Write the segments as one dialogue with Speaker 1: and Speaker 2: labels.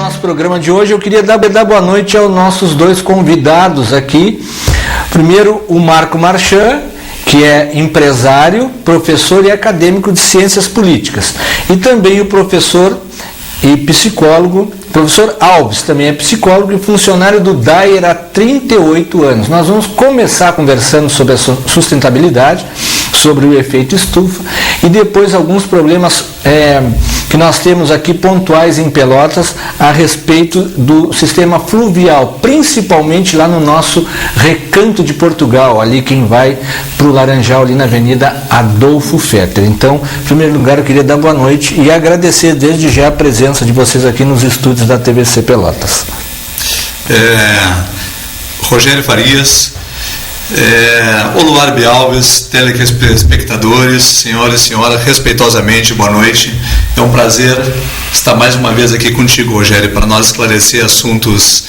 Speaker 1: nosso programa de hoje. Eu queria dar boa noite aos nossos dois convidados aqui. Primeiro, o Marco Marchand, que é empresário, professor e acadêmico de ciências políticas. E também o professor e psicólogo, professor Alves, também é psicólogo e funcionário do DAER há 38 anos. Nós vamos começar conversando sobre a sustentabilidade, sobre o efeito estufa e depois alguns problemas que nós temos aqui pontuais em Pelotas a respeito do sistema fluvial, principalmente lá no nosso Recanto de Portugal, ali quem vai para o Laranjal, ali na Avenida Adolfo Fetter. Então, em primeiro lugar, eu queria dar boa noite e agradecer desde já a presença de vocês aqui nos estúdios da TVC Pelotas.
Speaker 2: Rogério Farias, Oluarbe Alves, telespectadores, senhoras e senhoras, respeitosamente, boa noite. É um prazer estar mais uma vez aqui contigo, Rogério, para nós esclarecer assuntos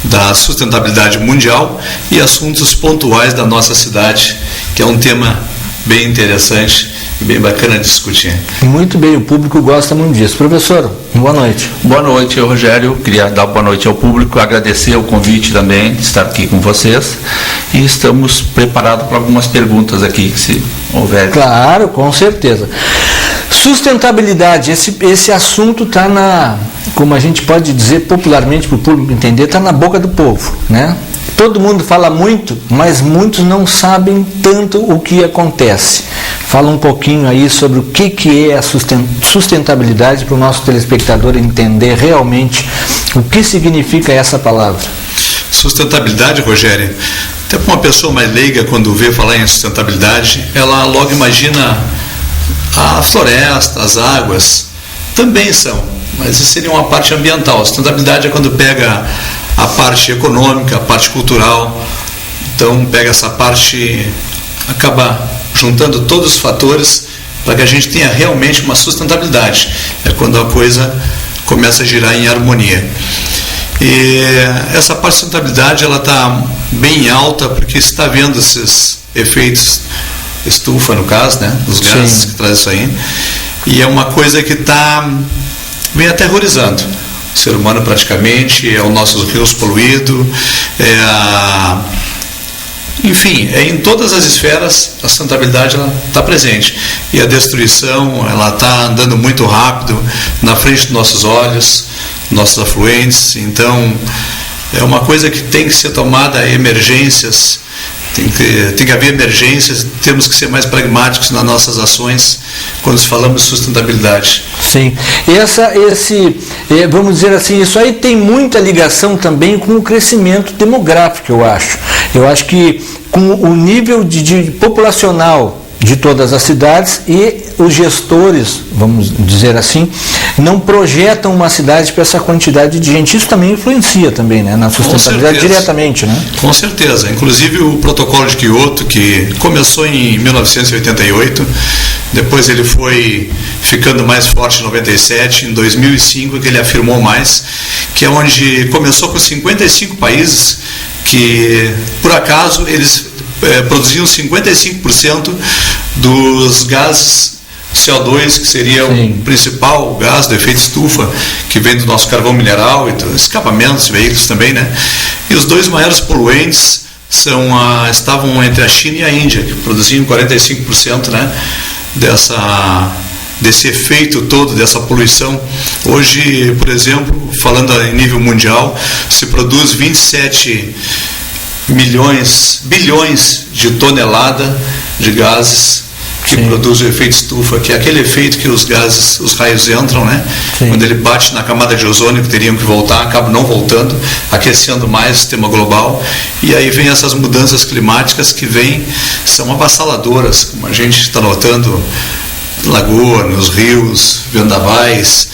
Speaker 2: da sustentabilidade mundial e assuntos pontuais da nossa cidade, que é um tema bem interessante e bem bacana de discutir.
Speaker 1: Muito bem, o público gosta muito disso. Professor, boa noite.
Speaker 3: Boa noite, Rogério. Queria dar boa noite ao público, agradecer o convite também de estar aqui com vocês e estamos preparados para algumas perguntas aqui, se houver.
Speaker 1: Claro, com certeza. Sustentabilidade, esse assunto está como a gente pode dizer popularmente para o público entender, está na boca do povo, né? Todo mundo fala muito, mas muitos não sabem tanto o que acontece. Fala um pouquinho aí sobre o que é a sustentabilidade para o nosso telespectador entender realmente o que significa essa palavra.
Speaker 2: Sustentabilidade, Rogério, até para uma pessoa mais leiga, quando vê falar em sustentabilidade, ela logo imagina a floresta, as águas, também são, mas isso seria uma parte ambiental. A sustentabilidade é quando pega a parte econômica, a parte cultural, então pega essa parte, acaba juntando todos os fatores para que a gente tenha realmente uma sustentabilidade. É quando a coisa começa a girar em harmonia. E essa parte de sustentabilidade ela está bem alta porque está vendo esses efeitos estufa, no caso, né, os gases que traz isso aí, e é uma coisa que vem aterrorizando o ser humano praticamente, é os nossos rios poluídos, enfim, em todas as esferas a sustentabilidade está presente, e a destruição ela está andando muito rápido na frente dos nossos olhos, nossos afluentes. Então é uma coisa que tem que ser tomada emergências, tem que haver emergências, temos que ser mais pragmáticos nas nossas ações quando falamos de sustentabilidade.
Speaker 1: Sim, vamos dizer assim, isso aí tem muita ligação também com o crescimento demográfico, eu acho. Eu acho que com o nível de populacional de todas as cidades e os gestores, vamos dizer assim, não projetam uma cidade para essa quantidade de gente. Isso também influencia também, né, na sustentabilidade diretamente, né?
Speaker 2: Com certeza. Inclusive o protocolo de Kyoto, que começou em 1988, depois ele foi ficando mais forte em 97, em 2005 que ele afirmou mais, que é onde começou com 55 países que, por acaso, eles produziam 55% dos gases CO2, que seria o principal gás do efeito estufa, que vem do nosso carvão mineral e dos escapamentos, veículos também, né? E os dois maiores poluentes estavam entre a China e a Índia, que produziam 45%, né, desse efeito todo, dessa poluição. Hoje, por exemplo, falando em nível mundial, se produz 27 bilhões de tonelada de gases que produz o efeito estufa, que é aquele efeito que os raios entram, né? Quando ele bate na camada de ozônio, que teriam que voltar, acabam não voltando, aquecendo mais o sistema global, e aí vem essas mudanças climáticas que são avassaladoras, como a gente está notando, lagoa, nos rios, vendavais,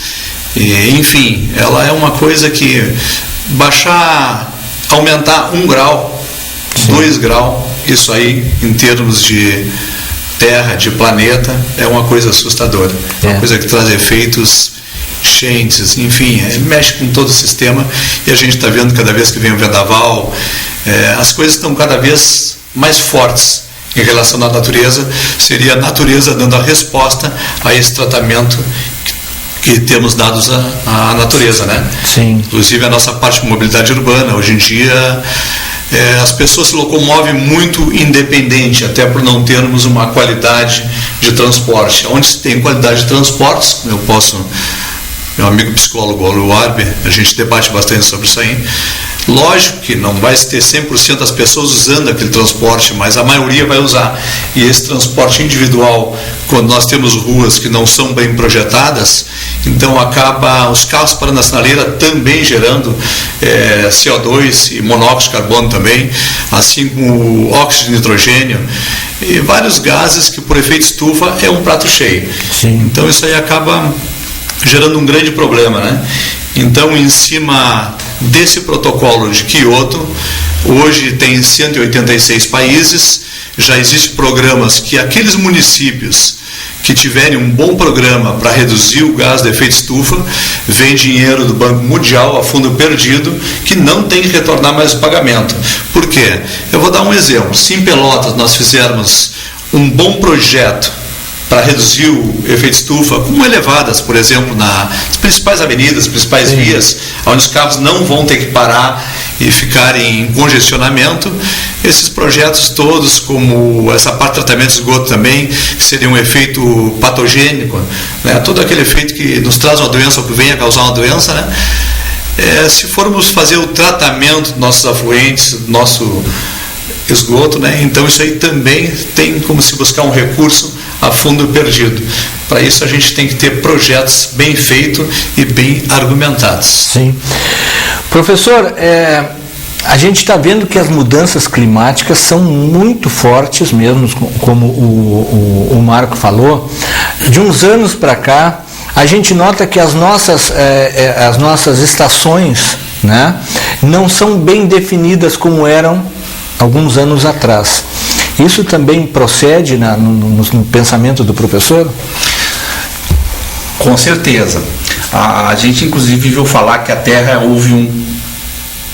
Speaker 2: enfim, ela é uma coisa que aumentar 1 grau, 2 graus, isso aí em termos de Terra, de planeta, é uma coisa assustadora. É uma coisa que traz efeitos, enchentes, enfim, mexe com todo o sistema, e a gente está vendo cada vez que vem o vendaval, as coisas estão cada vez mais fortes em relação à natureza. Seria a natureza dando a resposta a esse tratamento que temos dados à natureza, né?
Speaker 1: Sim.
Speaker 2: Inclusive a nossa parte de mobilidade urbana. Hoje em dia as pessoas se locomovem muito independente, até por não termos uma qualidade de transporte. Onde se tem qualidade de transportes, meu amigo psicólogo Aluarbe, a gente debate bastante sobre isso aí. Lógico que não vai ter 100% das pessoas usando aquele transporte, mas a maioria vai usar. E esse transporte individual, quando nós temos ruas que não são bem projetadas, então acaba os carros parando na sinaleira também gerando CO2 e monóxido de carbono também, assim como óxido de nitrogênio e vários gases que por efeito estufa é um prato cheio.
Speaker 1: Sim.
Speaker 2: Então isso aí acaba gerando um grande problema, né? Então, em cima desse protocolo de Kyoto, hoje tem 186 países, já existem programas que aqueles municípios que tiverem um bom programa para reduzir o gás de efeito estufa, vem dinheiro do Banco Mundial a fundo perdido, que não tem que retornar mais o pagamento. Por quê? Eu vou dar um exemplo. Se em Pelotas nós fizermos um bom projeto para reduzir o efeito estufa, como elevadas, por exemplo, nas principais avenidas, principais vias, onde os carros não vão ter que parar e ficarem em congestionamento, esses projetos todos, como essa parte de tratamento de esgoto também, que seria um efeito patogênico, né? Todo aquele efeito que nos traz uma doença ou que venha causar uma doença, né? Se formos fazer o tratamento dos nossos afluentes, do nosso esgoto, né? Então isso aí também tem como se buscar um recurso a fundo perdido. Para isso a gente tem que ter projetos bem feitos e bem argumentados.
Speaker 1: Sim. Professor, a gente está vendo que as mudanças climáticas são muito fortes mesmo, como o Marco falou. De uns anos para cá, a gente nota que as nossas estações, né, não são bem definidas como eram alguns anos atrás. Isso também procede no pensamento do professor?
Speaker 3: Com certeza. A gente inclusive viu falar que a Terra houve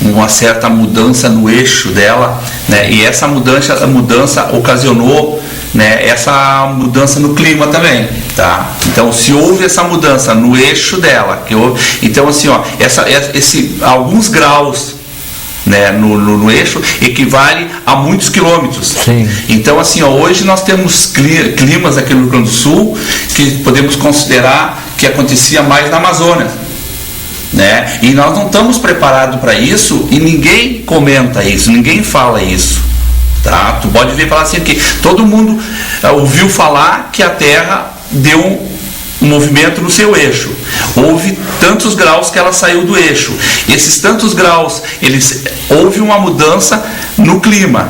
Speaker 3: uma certa mudança no eixo dela, né? E essa mudança ocasionou, né, essa mudança no clima também, tá? Então, se houve essa mudança no eixo dela, então assim, alguns graus, né, no eixo equivale a muitos quilômetros.
Speaker 1: Sim.
Speaker 3: Então assim, hoje nós temos climas aqui no Rio Grande do Sul que podemos considerar que acontecia mais na Amazônia, né? E nós não estamos preparados para isso e ninguém comenta isso, ninguém fala isso, tá? Tu pode ver falar assim que todo mundo ouviu falar que a Terra deu um movimento no seu eixo. Houve tantos graus que ela saiu do eixo. Esses tantos graus, houve uma mudança no clima.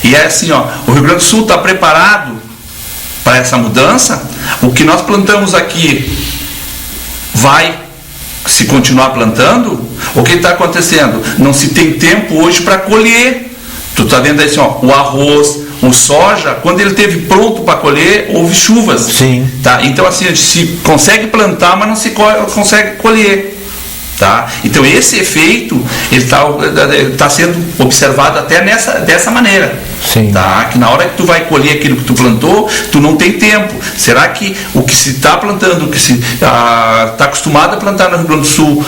Speaker 3: E é assim, o Rio Grande do Sul está preparado para essa mudança. O que nós plantamos aqui vai se continuar plantando? O que está acontecendo? Não se tem tempo hoje para colher. Tu está vendo aí assim, o arroz, o soja, quando ele esteve pronto para colher, houve chuvas.
Speaker 1: Sim.
Speaker 3: Tá? Então assim, a gente se consegue plantar, mas não se consegue colher. Tá? Então esse efeito ele tá sendo observado até dessa maneira.
Speaker 1: Sim.
Speaker 3: Tá? Que na hora que tu vai colher aquilo que tu plantou, tu não tem tempo. Será que o que se está plantando, o que se está acostumado a plantar no Rio Grande do Sul,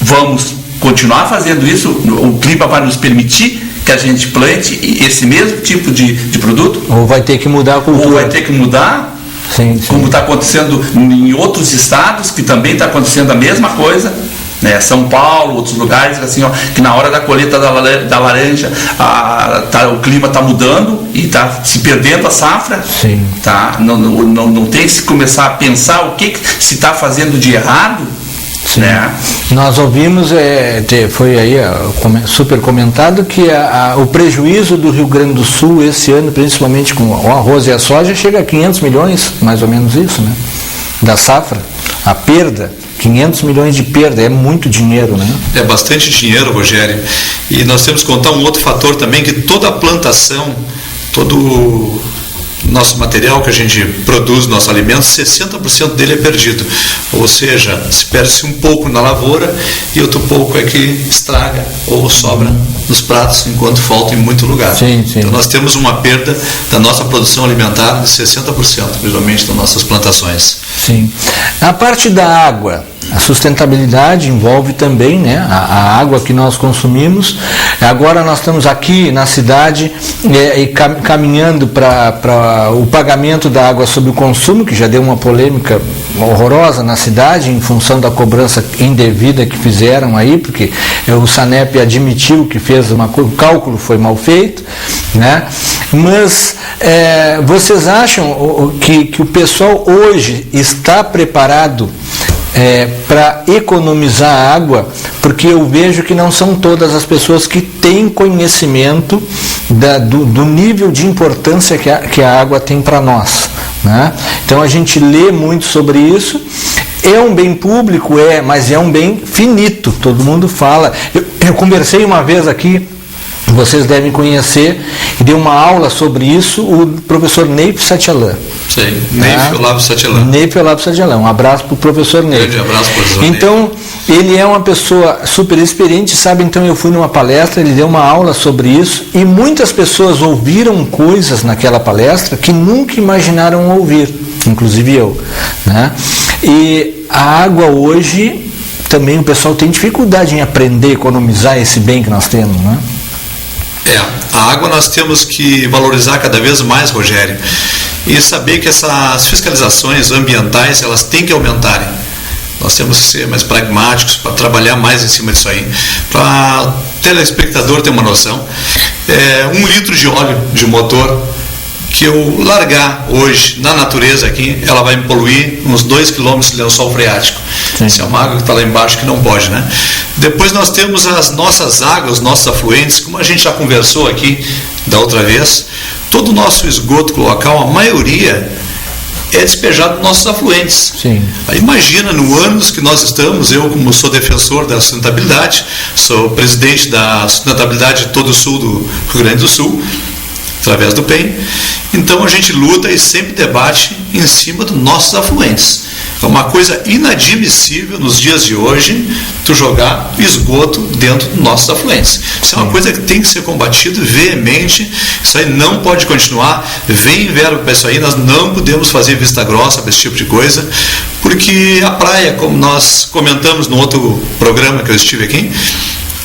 Speaker 3: vamos continuar fazendo isso? O clima vai nos permitir que a gente plante esse mesmo tipo de produto?
Speaker 1: Ou vai ter que mudar a cultura?
Speaker 3: Ou vai ter que mudar?
Speaker 1: Sim, sim.
Speaker 3: Como está acontecendo em outros estados, que também está acontecendo a mesma coisa, né? São Paulo, outros lugares, assim, que na hora da colheita da laranja o clima está mudando e está se perdendo a safra.
Speaker 1: Sim.
Speaker 3: Tá? Não tem que se começar a pensar o que se está fazendo de errado.
Speaker 1: Sim.
Speaker 3: Né?
Speaker 1: Nós ouvimos, foi aí super comentado, que o prejuízo do Rio Grande do Sul esse ano, principalmente com o arroz e a soja, chega a 500 milhões, mais ou menos isso, né? Da safra. A perda, 500 milhões de perda, é muito dinheiro, né?
Speaker 2: É bastante dinheiro, Rogério. E nós temos que contar um outro fator também, que toda a plantação, todo nosso material que a gente produz, nosso alimento, 60% dele é perdido. Ou seja, se perde-se um pouco na lavoura e outro pouco é que estraga ou sobra nos pratos, enquanto falta em muito lugar.
Speaker 1: Sim.
Speaker 2: Então nós temos uma perda da nossa produção alimentar de 60%, principalmente das nossas plantações.
Speaker 1: Sim. A parte da água, a sustentabilidade envolve também, né, a água que nós consumimos. Agora nós estamos aqui na cidade caminhando para o pagamento da água sob o consumo, que já deu uma polêmica horrorosa na cidade em função da cobrança indevida que fizeram aí, porque o SANEP admitiu que fez o cálculo foi mal feito, né? Mas vocês acham que o pessoal hoje está preparado para economizar água? Porque eu vejo que não são todas as pessoas que têm conhecimento do nível de importância que a água tem para nós, né? Então a gente lê muito sobre isso. É um bem público, mas é um bem finito, todo mundo fala. Eu conversei uma vez aqui, vocês devem conhecer, e deu uma aula sobre isso, o professor Neif Satyalan.
Speaker 2: Sim, Neif Olavo Satyalan.
Speaker 1: Neif Olavo Satyalan, um abraço para o professor Neif.
Speaker 2: Grande abraço, professor
Speaker 1: Então, ele é uma pessoa super experiente, sabe? Então eu fui numa palestra, ele deu uma aula sobre isso, e muitas pessoas ouviram coisas naquela palestra que nunca imaginaram ouvir, inclusive eu, né? E a água hoje, também o pessoal tem dificuldade em aprender a economizar esse bem que nós temos, né?
Speaker 2: A água nós temos que valorizar cada vez mais, Rogério, e saber que essas fiscalizações ambientais, elas têm que aumentarem. Nós temos que ser mais pragmáticos para trabalhar mais em cima disso aí. Para o telespectador ter uma noção, 1 litro de óleo de motor que eu largar hoje na natureza aqui, ela vai me poluir uns 2 km de lençol freático. Isso é uma água que está lá embaixo que não pode, né? Depois nós temos as nossas águas, nossos afluentes, como a gente já conversou aqui da outra vez, todo o nosso esgoto local, a maioria é despejado nos nossos afluentes.
Speaker 1: Sim.
Speaker 2: Aí imagina, no anos que nós estamos, eu como sou defensor da sustentabilidade, sou presidente da sustentabilidade de todo o sul do Rio Grande do Sul, através do PEN, então a gente luta e sempre debate em cima dos nossos afluentes. É uma coisa inadmissível nos dias de hoje tu jogar esgoto dentro dos nossos afluentes. Isso é uma coisa que tem que ser combatido veemente. Isso aí não pode continuar. Vem verbo para isso aí, nós não podemos fazer vista grossa para esse tipo de coisa, porque a praia, como nós comentamos no outro programa que eu estive aqui,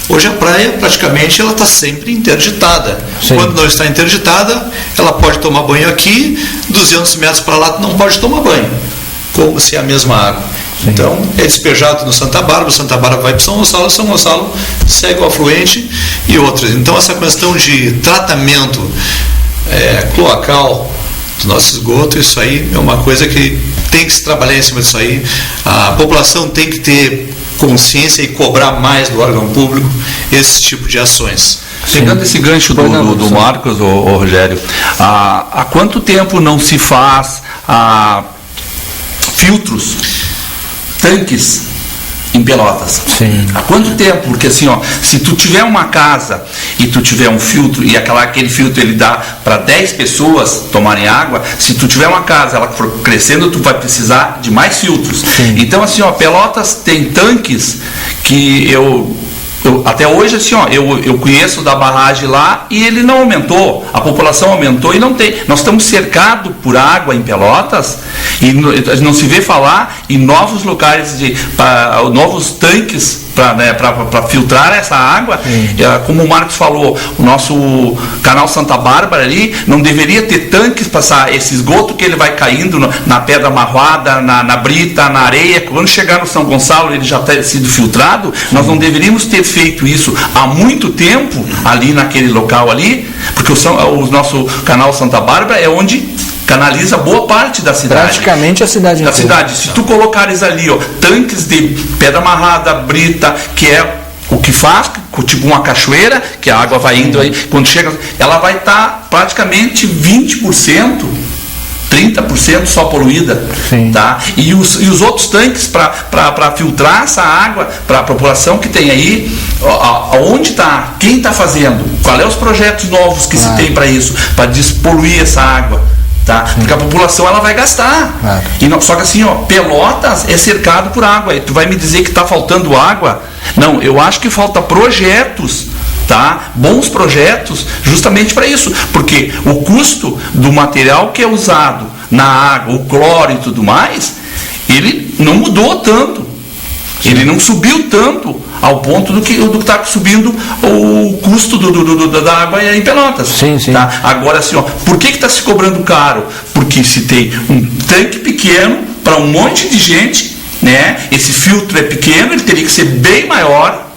Speaker 2: hoje a praia praticamente ela está sempre interditada.
Speaker 1: Sim.
Speaker 2: Quando não está interditada, ela pode tomar banho aqui, 200 metros para lá não pode tomar banho, como se é a mesma água.
Speaker 1: Sim.
Speaker 2: Então é despejado no Santa Bárbara, Santa Bárbara vai para São Gonçalo segue o afluente e outras. Então essa questão de tratamento cloacal do nosso esgoto, isso aí é uma coisa que tem que se trabalhar em cima disso aí. A população tem que ter consciência e cobrar mais do órgão público esse tipo de ações.
Speaker 3: Pegando esse gancho do Marcos, Rogério, há quanto tempo não se faz filtros, tanques em Pelotas?
Speaker 1: Sim.
Speaker 3: Há quanto tempo? Porque assim, se tu tiver uma casa e tu tiver um filtro e aquele filtro ele dá para 10 pessoas tomarem água, se tu tiver uma casa, ela for crescendo, tu vai precisar de mais filtros.
Speaker 1: Sim.
Speaker 3: Então assim, Pelotas tem tanques que eu até hoje assim, eu conheço da barragem lá e ele não aumentou, a população aumentou e não tem. Nós estamos cercados por água em Pelotas e não se vê falar em novos locais, novos tanques para filtrar essa água. Como o Marcos falou, o nosso canal Santa Bárbara ali não deveria ter tanques para passar esse esgoto que ele vai caindo na pedra marroada, na brita, na areia. Quando chegar no São Gonçalo ele já ter sido filtrado. Nós não deveríamos ter feito isso há muito tempo ali naquele local ali, porque o nosso canal Santa Bárbara é onde canaliza boa parte da cidade.
Speaker 1: Praticamente a cidade inteira.
Speaker 3: Se tu colocares ali, tanques de pedra amarrada, brita, que é o que faz, tipo uma cachoeira, que a água vai indo aí, quando chega, ela vai estar praticamente 20%, 30% só poluída.
Speaker 1: Sim.
Speaker 3: Tá? E os outros tanques para filtrar essa água para a população que tem aí, aonde está? Quem está fazendo? Qual é os projetos novos que se tem para isso, para despoluir essa água? Tá? Porque a população ela vai gastar. E não, só que assim, Pelotas é cercado por água. E tu vai me dizer que está faltando água? Não, eu acho que falta projetos, tá? Bons projetos, justamente para isso. Porque o custo do material que é usado na água, o cloro e tudo mais, ele não mudou tanto. Ele não subiu tanto ao ponto do que está subindo o custo da água em Pelotas.
Speaker 1: Sim.
Speaker 3: Tá? Agora, assim, por que está se cobrando caro? Porque se tem um tanque pequeno para um monte de gente, né? Esse filtro é pequeno, ele teria que ser bem maior,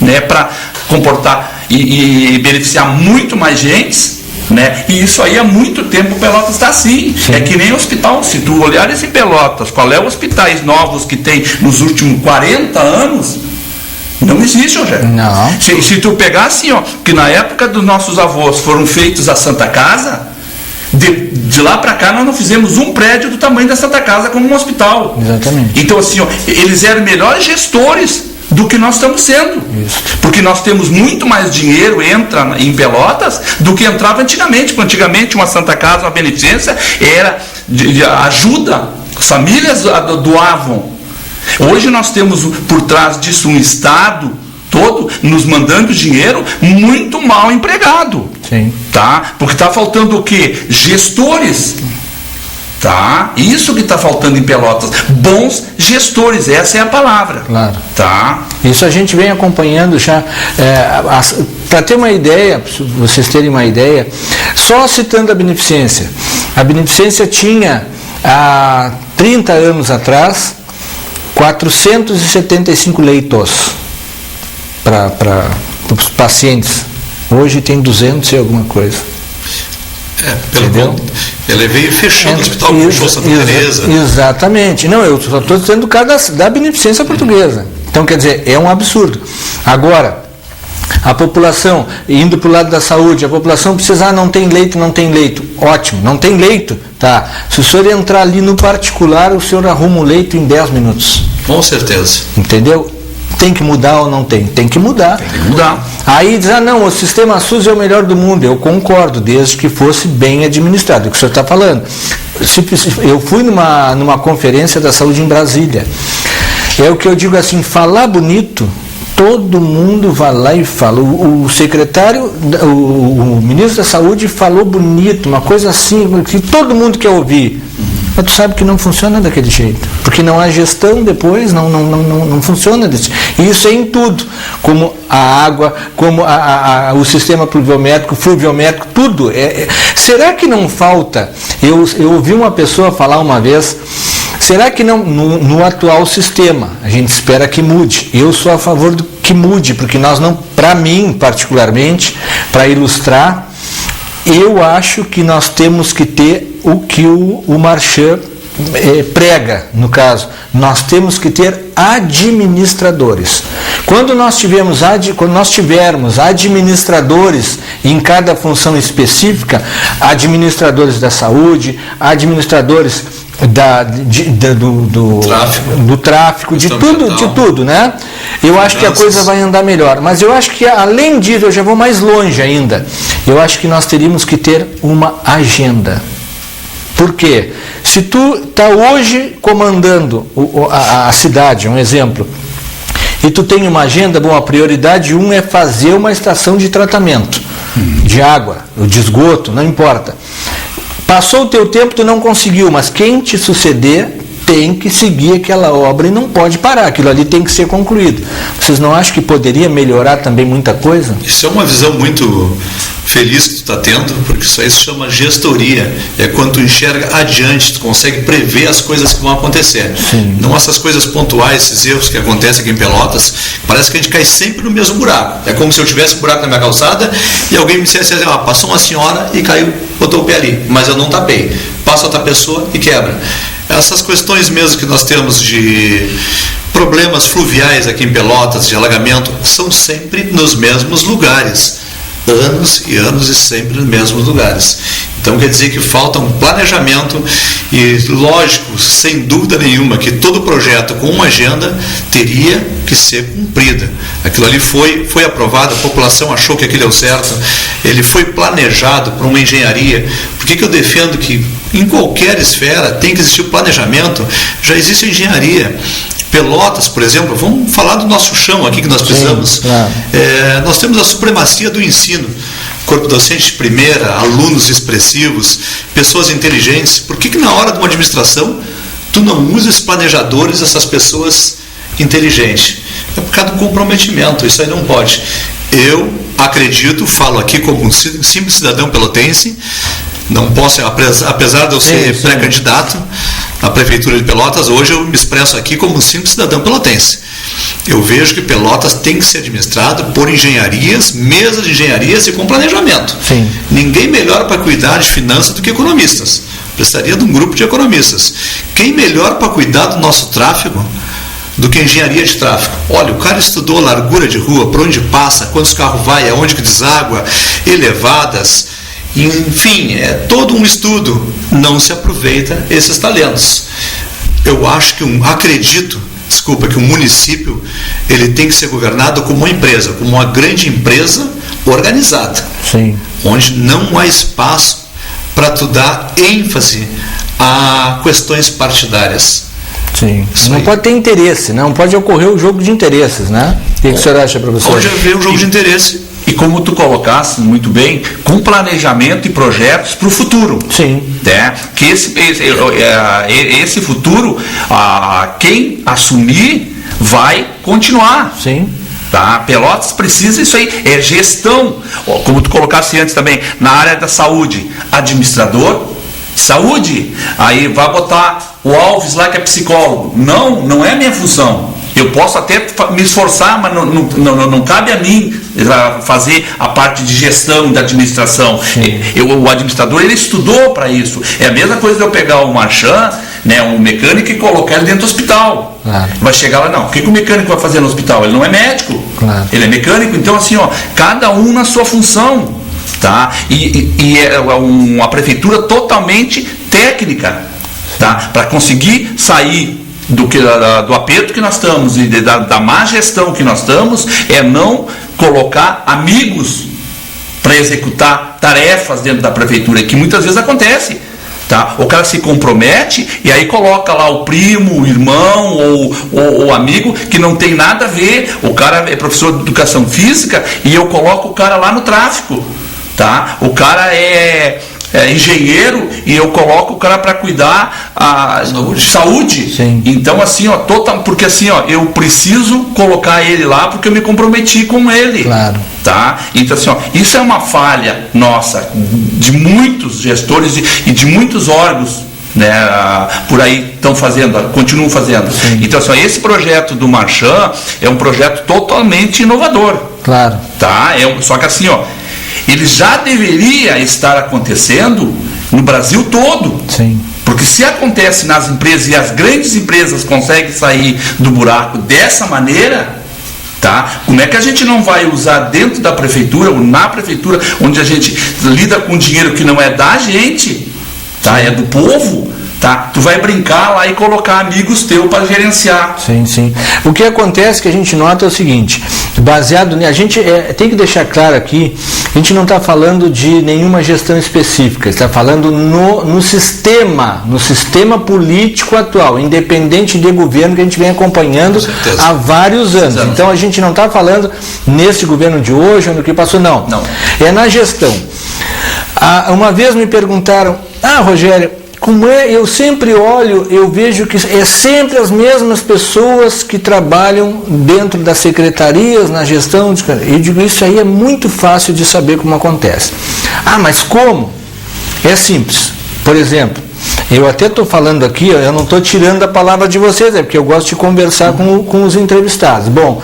Speaker 3: né? Para comportar e beneficiar muito mais gente. Né? E isso aí há muito tempo Pelotas está assim. É que nem hospital. Se tu olhares em Pelotas, qual é os hospitais novos que tem nos últimos 40 anos, não existe, Rogério.
Speaker 1: Não.
Speaker 3: Se tu pegar assim, que na época dos nossos avós foram feitos a Santa Casa, de lá para cá nós não fizemos um prédio do tamanho da Santa Casa como um hospital.
Speaker 1: Exatamente.
Speaker 3: Então assim, eles eram melhores gestores do que nós estamos sendo.
Speaker 1: Isso.
Speaker 3: Porque nós temos muito mais dinheiro entra em Pelotas do que entrava antigamente. Porque antigamente uma Santa Casa, uma beneficência, era de ajuda. As famílias doavam. Hoje nós temos por trás disso um Estado todo nos mandando dinheiro muito mal empregado.
Speaker 1: Sim.
Speaker 3: Tá? Porque está faltando o quê? Gestores. Tá? Isso que está faltando em Pelotas. Bons gestores, essa é a palavra.
Speaker 1: Claro.
Speaker 3: Tá?
Speaker 1: Isso a gente vem acompanhando já. Para ter uma ideia, para vocês terem uma ideia, só citando a Beneficência. A Beneficência tinha, há 30 anos atrás, 475 leitos para os pacientes. Hoje tem 200 e alguma coisa. Entendeu?
Speaker 2: Ele veio fechando o hospital com Santa Teresa.
Speaker 1: Exatamente. Não, eu só estou dizendo do caso da Beneficência Portuguesa. Então, quer dizer, é um absurdo. Agora, a população, indo para o lado da saúde, a população precisa, não tem leito. Ótimo, não tem leito. Tá. Se o senhor entrar ali no particular, o senhor arruma o leito em 10 minutos.
Speaker 2: Com certeza.
Speaker 1: Entendeu? Tem que mudar ou não tem? Tem que mudar.
Speaker 3: Tem que mudar.
Speaker 1: Aí diz, não, o sistema SUS é o melhor do mundo. Eu concordo, desde que fosse bem administrado, é o que o senhor está falando. Eu fui numa conferência da saúde em Brasília. É o que eu digo assim, falar bonito, todo mundo vai lá e fala. O secretário, o ministro da saúde falou bonito, uma coisa assim, que todo mundo quer ouvir. Mas tu sabe que não funciona daquele jeito, porque não há gestão depois, não funciona desse jeito. E isso é em tudo, como a água, como o sistema pluviométrico, fluviométrico, tudo. Será que não falta? Eu ouvi uma pessoa falar uma vez, será que não, no atual sistema, a gente espera que mude? Eu sou a favor do que mude, porque nós não, para mim particularmente, para ilustrar, eu acho que nós temos que ter o que o Marchand prega, no caso. Nós temos que ter administradores. Quando nós tivermos administradores em cada função específica, administradores da saúde, administradores do tráfico, de tudo, né? Eu acho que a coisa vai andar melhor. Mas eu acho que, além disso, eu já vou mais longe ainda. Eu acho que nós teríamos que ter uma agenda. Por quê? Se tu está hoje comandando a cidade, um exemplo, e tu tem uma agenda, bom, a prioridade 1 é fazer uma estação de tratamento de água, de esgoto, não importa. Passou o teu tempo, tu não conseguiu, mas quem te suceder tem que seguir aquela obra e não pode parar, aquilo ali tem que ser concluído. Vocês não acham que poderia melhorar também muita coisa?
Speaker 2: Isso é uma visão muito feliz que tu está tendo, porque isso aí se chama gestoria. É quando tu enxerga adiante, tu consegue prever as coisas que vão acontecer.
Speaker 1: Sim.
Speaker 2: Não essas coisas pontuais, esses erros que acontecem aqui em Pelotas, parece que a gente cai sempre no mesmo buraco. É como se eu tivesse um buraco na minha calçada e alguém me dissesse assim, passou uma senhora e caiu, botou o pé ali, mas eu não tapei. Passa outra pessoa e quebra. Essas questões mesmo que nós temos de problemas fluviais aqui em Pelotas, de alagamento, são sempre nos mesmos lugares. Anos e anos e sempre nos mesmos lugares. Então quer dizer que falta um planejamento e, lógico, sem dúvida nenhuma, que todo projeto com uma agenda teria que ser cumprida. Aquilo ali foi aprovado, a população achou que aquilo é o certo, ele foi planejado por uma engenharia, Por que eu defendo que em qualquer esfera tem que existir o planejamento? Já existe a engenharia. Pelotas, por exemplo, vamos falar do nosso chão aqui que nós precisamos.
Speaker 1: Sim, claro.
Speaker 2: Nós temos a supremacia do ensino. Corpo docente de primeira, alunos expressivos, pessoas inteligentes. Por que na hora de uma administração tu não usa esses planejadores, essas pessoas inteligentes? É por causa do comprometimento, isso aí não pode. Eu acredito, falo aqui como um simples cidadão pelotense, não posso, apesar de eu ser pré-candidato à Prefeitura de Pelotas, hoje eu me expresso aqui como um simples cidadão pelotense. Eu vejo que Pelotas tem que ser administrado por engenharias, mesas de engenharias e com planejamento.
Speaker 1: Sim.
Speaker 2: Ninguém melhor para cuidar de finanças do que economistas. Precisaria de um grupo de economistas. Quem melhor para cuidar do nosso tráfego do que engenharia de tráfego? Olha, o cara estudou largura de rua, por onde passa, quantos carros vai, aonde que deságua, elevadas, enfim, é todo um estudo. Não se aproveita esses talentos. Eu acho que acredito que o município ele tem que ser governado como uma empresa, como uma grande empresa organizada.
Speaker 1: Sim.
Speaker 2: Onde não há espaço para tu dar ênfase a questões partidárias.
Speaker 1: Sim.
Speaker 2: Isso
Speaker 1: não
Speaker 2: aí.
Speaker 1: pode ter interesse, não pode ocorrer o jogo de interesses, né? O que o senhor acha, professor?
Speaker 2: Pode haver um jogo de interesse.
Speaker 3: E como tu colocaste muito bem, com planejamento e projetos para o futuro.
Speaker 1: Sim.
Speaker 3: Né? Que esse futuro, quem assumir vai continuar.
Speaker 1: Sim.
Speaker 3: Tá? Pelotas precisa isso aí, é gestão. Como tu colocaste antes também, na área da saúde, administrador, saúde, aí vai botar o Alves lá que é psicólogo. Não é minha função. Eu posso até me esforçar, mas não cabe a mim fazer a parte de gestão, da administração. O administrador, ele estudou para isso. É a mesma coisa de eu pegar o Marchand, né, um mecânico, e colocar ele dentro do hospital.
Speaker 1: Claro.
Speaker 3: Vai chegar lá, não. O que o mecânico vai fazer no hospital? Ele não é médico.
Speaker 1: Claro.
Speaker 3: Ele é mecânico. Então, assim, cada um na sua função. Tá? E é uma prefeitura totalmente técnica, tá? Para conseguir sair do aperto que nós estamos e da má gestão que nós estamos, é não colocar amigos para executar tarefas dentro da prefeitura, que muitas vezes acontece. Tá? O cara se compromete e aí coloca lá o primo, o irmão ou o amigo que não tem nada a ver. O cara é professor de educação física e eu coloco o cara lá no tráfico. Tá? O cara é engenheiro e eu coloco o cara para cuidar saúde.
Speaker 1: Sim.
Speaker 3: Então assim, porque assim, eu preciso colocar ele lá porque eu me comprometi com ele.
Speaker 1: Claro.
Speaker 3: Tá? Então assim, isso é uma falha nossa, de muitos gestores e de muitos órgãos, né, por aí continuam fazendo.
Speaker 1: Sim.
Speaker 3: Então assim, esse projeto do Marchand é um projeto totalmente inovador.
Speaker 1: Claro.
Speaker 3: Tá? Só que assim, ele já deveria estar acontecendo no Brasil todo.
Speaker 1: Sim.
Speaker 3: Porque se acontece nas empresas e as grandes empresas conseguem sair do buraco dessa maneira, tá? Como é que a gente não vai usar dentro da prefeitura ou na prefeitura, onde a gente lida com dinheiro que não é da gente, tá? É do povo, tá? Tu vai brincar lá e colocar amigos teus para gerenciar.
Speaker 1: Sim, sim. O que acontece que a gente nota é o seguinte, baseado a gente tem que deixar claro aqui, a gente não está falando de nenhuma gestão específica, está falando no sistema político atual, independente de governo, que a gente vem acompanhando há vários anos. Então a gente não está falando nesse governo de hoje ou no que passou, não. É na gestão. Uma vez me perguntaram, Rogério, como eu sempre olho, eu vejo que é sempre as mesmas pessoas que trabalham dentro das secretarias, na gestão. Eu digo, isso aí é muito fácil de saber como acontece. Mas como? É simples. Por exemplo, eu até estou falando aqui, eu não estou tirando a palavra de vocês, é porque eu gosto de conversar com os entrevistados. Bom,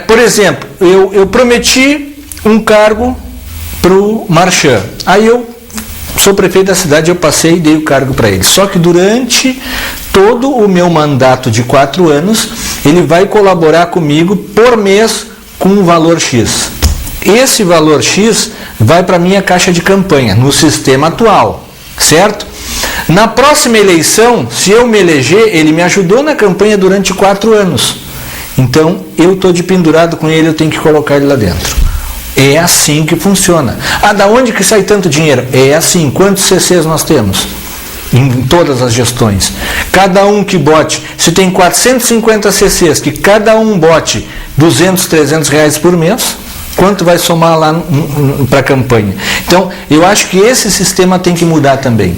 Speaker 1: por exemplo, eu prometi um cargo para o Marchand. Aí eu sou prefeito da cidade, eu passei e dei o cargo para ele. Só que durante todo o meu mandato de 4 anos, ele vai colaborar comigo por mês com um valor X. Esse valor X vai para a minha caixa de campanha, no sistema atual, certo? Na próxima eleição, se eu me eleger, ele me ajudou na campanha durante 4 anos. Então, eu estou de pendurado com ele, eu tenho que colocar ele lá dentro. É assim que funciona. Da onde que sai tanto dinheiro? É assim. Quantos CCs nós temos? Em todas as gestões. Cada um que bote, se tem 450 CCs, que cada um bote 200, 300 reais por mês, quanto vai somar lá para a campanha? Então, eu acho que esse sistema tem que mudar também.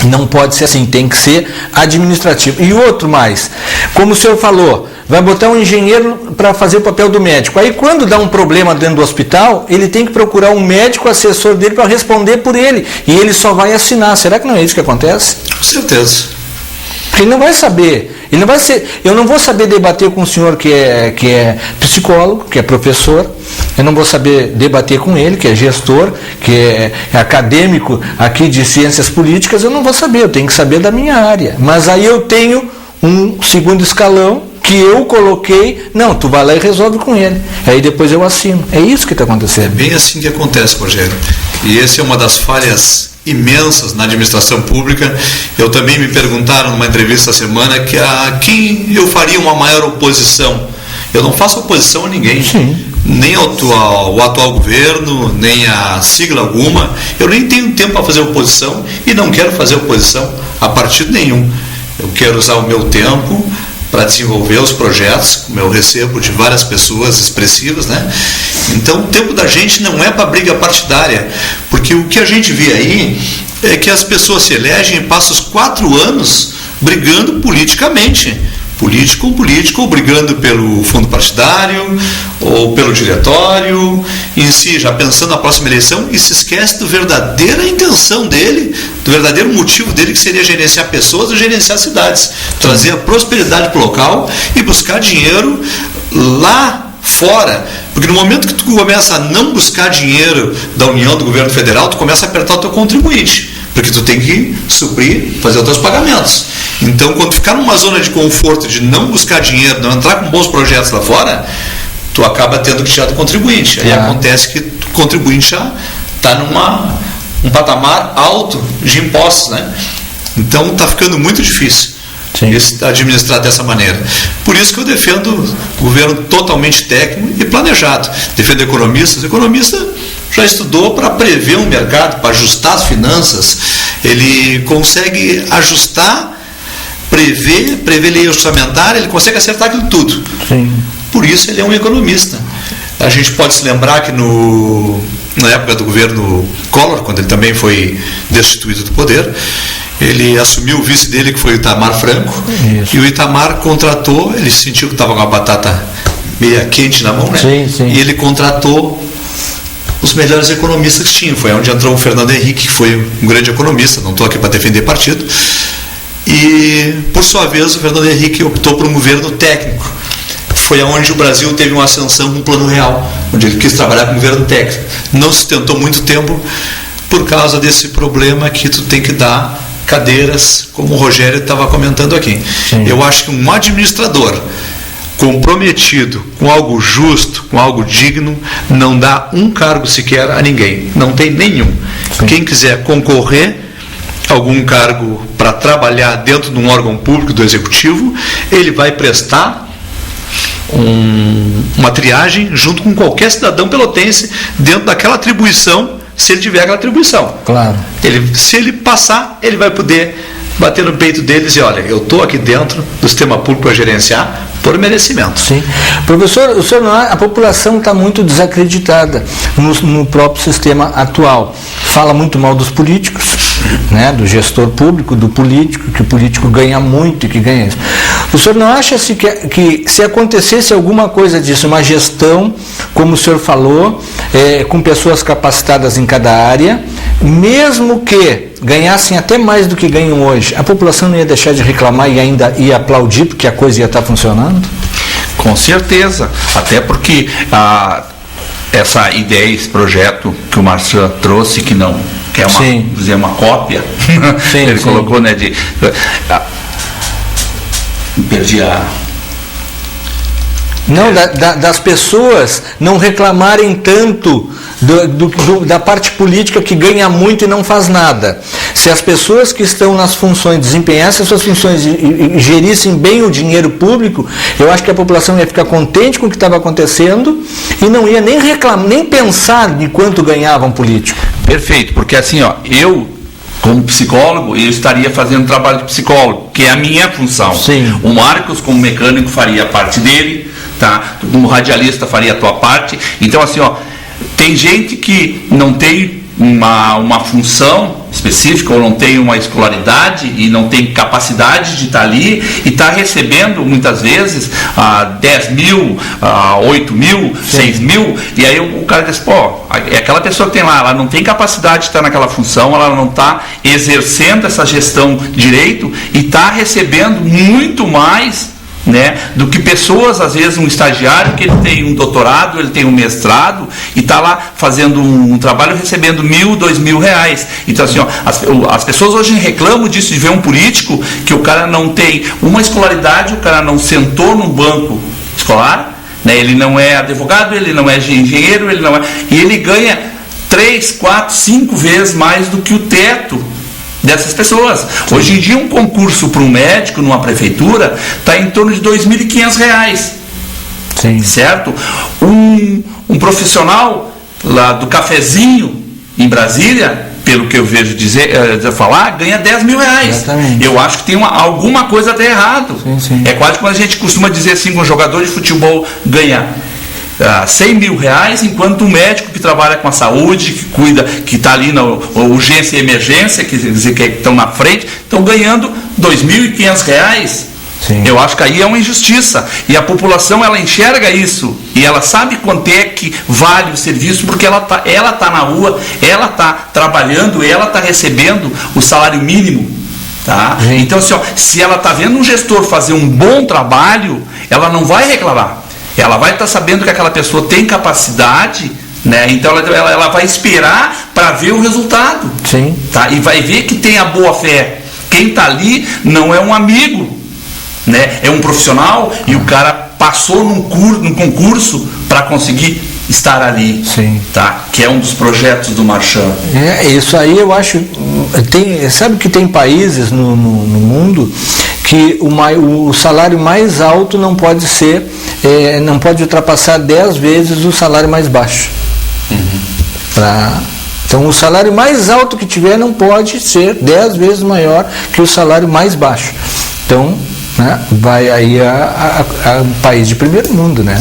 Speaker 1: Não pode ser assim, tem que ser administrativo. E outro mais, como o senhor falou, vai botar um engenheiro para fazer o papel do médico. Aí quando dá um problema dentro do hospital, ele tem que procurar um médico assessor dele para responder por ele. E ele só vai assinar. Será que não é isso que acontece?
Speaker 2: Com certeza.
Speaker 1: Porque ele não vai saber. Ele não vai ser, eu não vou saber debater com o senhor que é psicólogo, que é professor, eu não vou saber debater com ele, que é gestor, que é acadêmico aqui de ciências políticas, eu não vou saber, eu tenho que saber da minha área. Mas aí eu tenho um segundo escalão que eu coloquei, não, tu vai lá e resolve com ele. Aí depois eu assino. É isso que está acontecendo.
Speaker 2: É bem assim que acontece, Rogério. E essa é uma das falhas imensas na administração pública. Eu também me perguntaram numa entrevista essa semana que a quem eu faria uma maior oposição. Eu não faço oposição a ninguém.
Speaker 1: Sim.
Speaker 2: Nem o atual governo, nem a sigla alguma. Eu nem tenho tempo para fazer oposição e não quero fazer oposição a partido nenhum. Eu quero usar o meu tempo para desenvolver os projetos, como eu recebo de várias pessoas expressivas, né? Então o tempo da gente não é para briga partidária, porque o que a gente vê aí é que as pessoas se elegem e passam os 4 anos brigando politicamente, político com político, ou brigando pelo fundo partidário, ou pelo diretório, em si, já pensando na próxima eleição, e se esquece da verdadeira intenção dele, do verdadeiro motivo dele, que seria gerenciar pessoas e gerenciar cidades, trazer a prosperidade para o local e buscar dinheiro lá fora, porque no momento que tu começa a não buscar dinheiro da União, do governo federal, tu começa a apertar o teu contribuinte, porque tu tem que suprir, fazer os teus pagamentos. Então, quando ficar numa zona de conforto, de não buscar dinheiro, não entrar com bons projetos lá fora, tu acaba tendo que tirar do contribuinte. Aí acontece que o contribuinte já está num patamar alto de impostos, né? Então, está ficando muito difícil administrar dessa maneira. Por isso que eu defendo o governo totalmente técnico e planejado. Defendo economistas. O economista já estudou para prever um mercado, para ajustar as finanças. Ele consegue ajustar, prever lei orçamentária, ele consegue acertar aquilo tudo.
Speaker 1: Sim.
Speaker 2: Por isso ele é um economista. A gente pode se lembrar que na época do governo Collor, quando ele também foi destituído do poder, ele assumiu o vice dele, que foi o Itamar Franco. Isso. E o Itamar contratou, ele sentiu que estava com a batata meia quente na mão, né?
Speaker 1: Sim.
Speaker 2: E ele contratou os melhores economistas que tinham. Foi onde entrou o Fernando Henrique, que foi um grande economista, não estou aqui para defender partido. E, por sua vez, o Fernando Henrique optou por um governo técnico. Foi onde o Brasil teve uma ascensão com o Plano Real, onde ele quis trabalhar com o governo técnico. Não se tentou muito tempo por causa desse problema que tu tem que dar cadeiras, como o Rogério estava comentando aqui.
Speaker 1: Sim.
Speaker 2: Eu acho que um administrador comprometido com algo justo, com algo digno, não dá um cargo sequer a ninguém. Não tem nenhum.
Speaker 1: Sim.
Speaker 2: Quem quiser concorrer a algum cargo para trabalhar dentro de um órgão público do executivo, ele vai prestar uma triagem junto com qualquer cidadão pelotense dentro daquela atribuição, se ele tiver aquela atribuição.
Speaker 1: Claro.
Speaker 2: Se ele passar, ele vai poder bater no peito deles e dizer, olha, eu estou aqui dentro do sistema público a gerenciar por merecimento.
Speaker 1: Sim. Professor, o senhor a população está muito desacreditada no próprio sistema atual. Fala muito mal dos políticos, né, do gestor público, do político, que o político ganha muito e que ganha isso. O senhor não acha que se acontecesse alguma coisa disso, uma gestão, como o senhor falou, com pessoas capacitadas em cada área, mesmo que ganhassem até mais do que ganham hoje, a população não ia deixar de reclamar e ainda ia aplaudir porque a coisa ia estar funcionando?
Speaker 3: Com certeza, até porque essa ideia, esse projeto que o Marchand trouxe, que não que é uma cópia,
Speaker 1: sim,
Speaker 3: ele colocou, né, perdi a...
Speaker 1: Não, das pessoas não reclamarem tanto da parte política que ganha muito e não faz nada. Se as pessoas que estão nas funções desempenhassem suas funções e gerissem bem o dinheiro público, eu acho que a população ia ficar contente com o que estava acontecendo e não ia nem reclamar, nem pensar de quanto ganhava um político.
Speaker 3: Perfeito, porque assim, eu, como psicólogo, eu estaria fazendo trabalho de psicólogo, que é a minha função.
Speaker 1: Sim.
Speaker 3: O Marcos, como mecânico, faria a parte dele, tá? Como radialista, faria a tua parte. Então, assim, tem gente que não tem uma função específica, ou não tem uma escolaridade e não tem capacidade de estar ali e está recebendo muitas vezes 10 mil, 8 mil, 6 mil, e aí o cara diz, é aquela pessoa que tem lá, ela não tem capacidade de estar naquela função, ela não está exercendo essa gestão direito e está recebendo muito mais, né, do que pessoas, às vezes um estagiário que ele tem um doutorado, ele tem um mestrado e está lá fazendo um trabalho recebendo 1.000, 2.000 reais. Então assim, as pessoas hoje reclamam disso, de ver um político que o cara não tem uma escolaridade, o cara não sentou num banco escolar, né, ele não é advogado, ele não é engenheiro, e ele ganha 3, 4, 5 vezes mais do que o teto dessas pessoas. Sim. Hoje em dia um concurso para um médico numa prefeitura está em torno de R$2.500.
Speaker 1: Sim. Certo?
Speaker 3: Um profissional lá do cafezinho em Brasília, pelo que eu vejo falar, ganha R$10.000.
Speaker 1: Exatamente.
Speaker 3: Eu acho que tem alguma coisa até errado.
Speaker 1: Sim, sim.
Speaker 3: É quase como a gente costuma dizer assim, que um jogador de futebol ganha R$100.000, enquanto um médico que trabalha com a saúde, que cuida, que está ali na urgência e emergência, que estão na frente, estão ganhando R$2.500.
Speaker 1: Sim.
Speaker 3: Eu acho que aí é uma injustiça, e a população, ela enxerga isso e ela sabe quanto é que vale o serviço, porque ela tá na rua, ela está trabalhando, ela está recebendo o salário mínimo, tá? Então assim, se ela está vendo um gestor fazer um bom trabalho, ela não vai reclamar. Ela vai estar sabendo que aquela pessoa tem capacidade, né? Então ela vai esperar para ver o resultado.
Speaker 1: Sim.
Speaker 3: Tá? E vai ver que tem a boa fé. Quem está ali não é um amigo, né? É um profissional, e o cara passou num concurso para conseguir estar ali.
Speaker 1: Sim.
Speaker 3: Tá? Que é um dos projetos do Marchand.
Speaker 1: Isso aí eu acho. Sabe que tem países no mundo que o salário mais alto não pode ser, não pode ultrapassar 10 vezes o salário mais baixo. Uhum. Então o salário mais alto que tiver não pode ser 10 vezes maior que o salário mais baixo. Então, né, vai aí a país de primeiro mundo, né?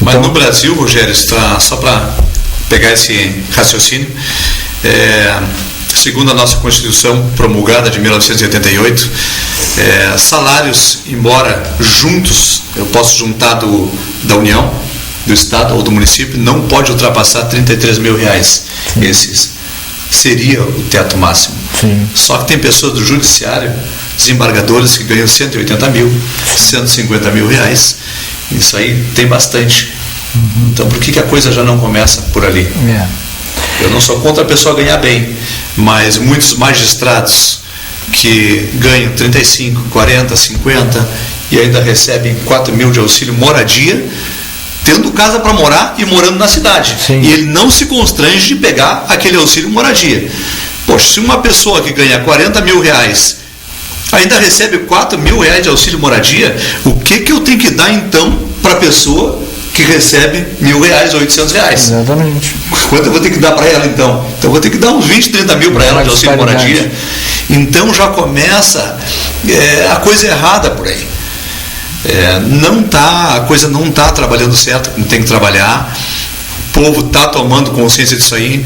Speaker 2: Mas
Speaker 1: então,
Speaker 2: no Brasil, Rogério, está, só para pegar esse raciocínio, segundo a nossa Constituição promulgada de 1988, salários, embora juntos, eu posso juntar da União, do Estado ou do município, não pode ultrapassar R$33.000. Esse seria o teto máximo.
Speaker 1: Sim.
Speaker 2: Só que tem pessoas do judiciário, desembargadores, que ganham R$180 mil, R$150 mil. Isso aí tem bastante. Uhum. Então por que a coisa já não começa por ali? Eu não sou contra a pessoa ganhar bem, mas muitos magistrados que ganham 35, 40, 50 e ainda recebem 4 mil de auxílio moradia, tendo casa para morar e morando na cidade.
Speaker 1: Sim.
Speaker 2: E ele não se constrange de pegar aquele auxílio moradia. Poxa, se uma pessoa que ganha R$40 mil ainda recebe R$4 mil de auxílio moradia, o que eu tenho que dar então para a pessoa que recebe R$1.000, R$800?
Speaker 1: Exatamente.
Speaker 2: Quanto eu vou ter que dar para ela então? Então eu vou ter que dar uns 20, 30 mil para ela de auxílio moradia. Então já começa a coisa errada por aí. A coisa não está trabalhando certo como tem que trabalhar. O povo está tomando consciência disso aí.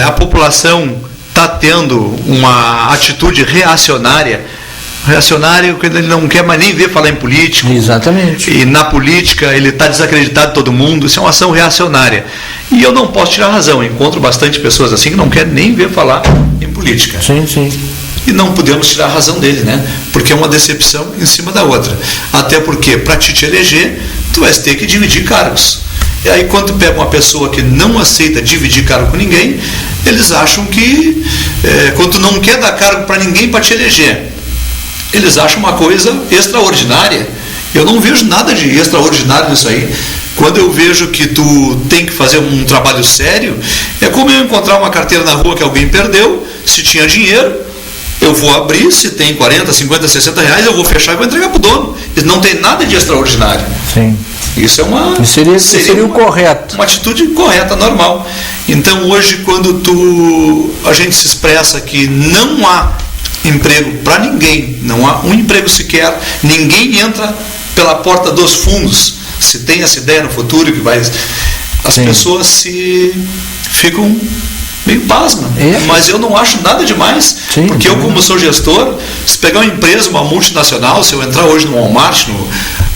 Speaker 2: A população está tendo uma atitude reacionária. Reacionário, que ele não quer mais nem ver falar em político.
Speaker 1: Exatamente. E
Speaker 2: na política ele está desacreditado de todo mundo. Isso é uma ação reacionária. E eu não posso tirar razão. Eu encontro bastante pessoas assim que não querem nem ver falar em política.
Speaker 1: Sim, sim.
Speaker 2: E não podemos tirar a razão dele, né? Porque é uma decepção em cima da outra. Até porque, para te eleger, tu vais ter que dividir cargos. E aí, quando pega uma pessoa que não aceita dividir cargo com ninguém, eles acham que, quando tu não quer dar cargo para ninguém para te eleger, eles acham uma coisa extraordinária. Eu não vejo nada de extraordinário nisso aí. Quando eu vejo que tu tem que fazer um trabalho sério, é como eu encontrar uma carteira na rua que alguém perdeu, se tinha dinheiro, eu vou abrir, se tem 40, 50, 60 reais, eu vou fechar e vou entregar para o dono. Não tem nada de extraordinário.
Speaker 1: Sim.
Speaker 2: Isso é uma...
Speaker 1: Seria o correto.
Speaker 2: Uma atitude correta, normal. Então, hoje, quando a gente se expressa que não há emprego para ninguém, não há um emprego sequer, ninguém entra pela porta dos fundos. Se tem essa ideia no futuro que vai... As
Speaker 1: Sim.
Speaker 2: pessoas se ficam meio pasmas. Mas eu não acho nada demais.
Speaker 1: Sim,
Speaker 2: porque eu, como sou gestor, se pegar uma empresa, uma multinacional, se eu entrar hoje no Walmart,